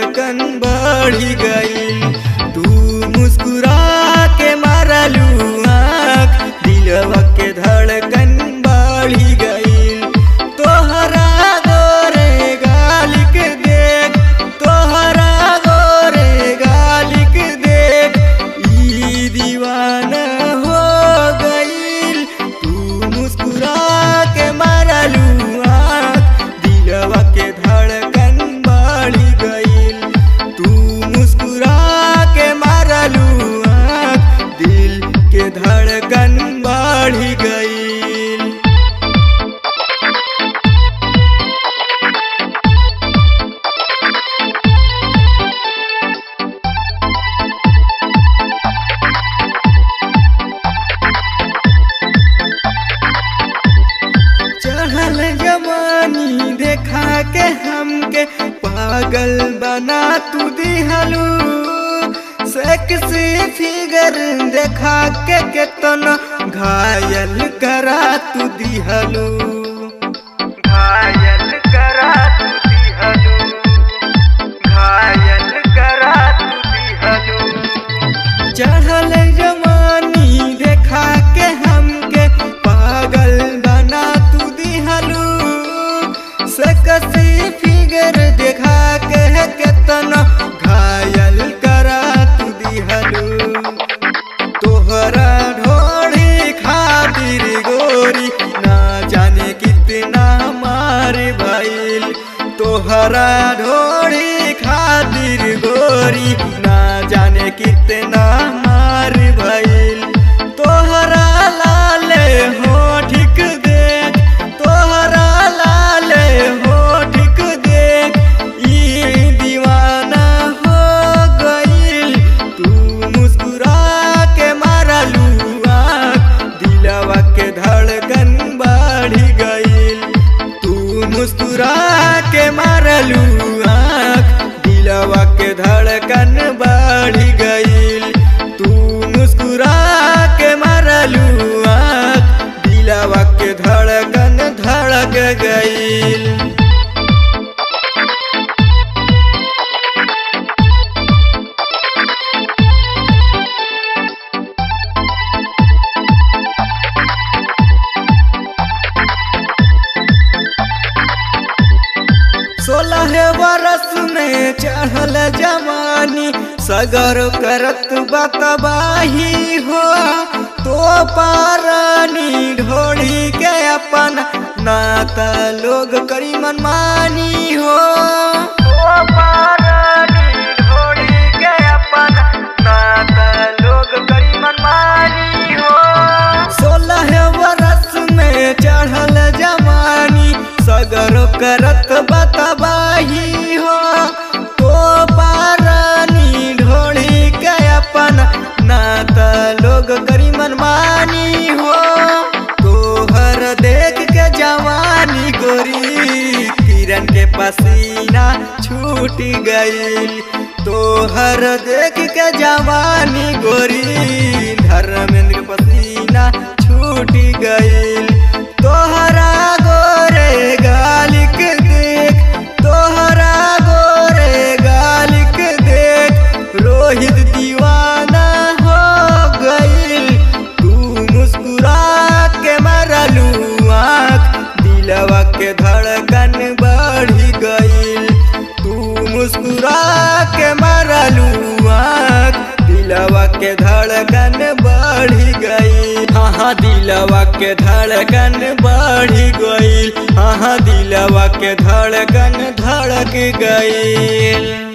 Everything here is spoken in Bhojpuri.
धड़कन बढ़ी गई। तू मुस्कुरा के मारलू आँख, दिलवा के धड़कन बढ़ी गई। तोहरा गोरे गाल के देख, तोहरा गोरे गाल के देख ई दीवाना हो गई। तू मुस्कुरा के मारलू आँख, दिलवा के धड़कन बढ़ी गई। तू मुस्कुरा के मारलू आँख, दिल के धड़कन बढ़ी गई। चढ़ल जवानी देखा के हमके पागल बना तू दिहलू। सेक्सी फिगर देखा के केतना घायल करा तू दिहलू, घायल करा तू दिहलू, घायल करा तू दिहलू। चढ़ल जवानी देखा के हमके पागल बना तू दिहलू। सेक्सी फिगर देखा के केतना घायल करा तू दिहलू। तोहरा ढोड़ी खातिर गोरी ना जाने कितना मार भइल। तोहरा ढोड़ी खातिर गोरी ना जाने कितना मार भइल। तोहरा लाले होठिक देख, तोहरा लाले होठिक देख ई दीवाना हो गइल। तू मुस्कुरा के मारलू आँख, दिलवा के धड़कन बढ़ी गइल। तू मुस्कुरा के मारलू आँख, दिलवा के धड़कन बढ़ी गइल। तू मुस्कुरा के मारलू आँख, दिलवा के धड़कन धड़क गइल। सोलह बरस में चढ़ल जवानी, सगर करत बतबाही हो। तो पारानी ढोड़ी के अपन नाता लोग करी मनमानी हो। तो पारानी ढोड़ी के अपन नाता लोग करी मनमानी हो। 16 बरस में चढ़ल जवानी, सगर करत बतबाही हो। तो पारानी ढोड़ी के अपन नाता लोग करी मनमानी हो। तोहर देख के जवानी गोरी, किरण के पसीना छूट गई। तोहर देख के जवानी गोरी, धर्मेंद्र के पसीना छूट गई। तोहरा गोरे गाल के देख, तोहरा गोरे गाल के देख रोहित दीवाना हो गइल। तू मुस्कुरा के मारलू आँख, दिलवा के धड़कन बढ़ी गइल। तू मुस्कुरा के मारलू आँख, दिलवा के धड़कन बढ़ी गई। हाँ दिलवा के धड़कन बढ़ी गई। हाँ दिलवा के धड़कन धड़क गई।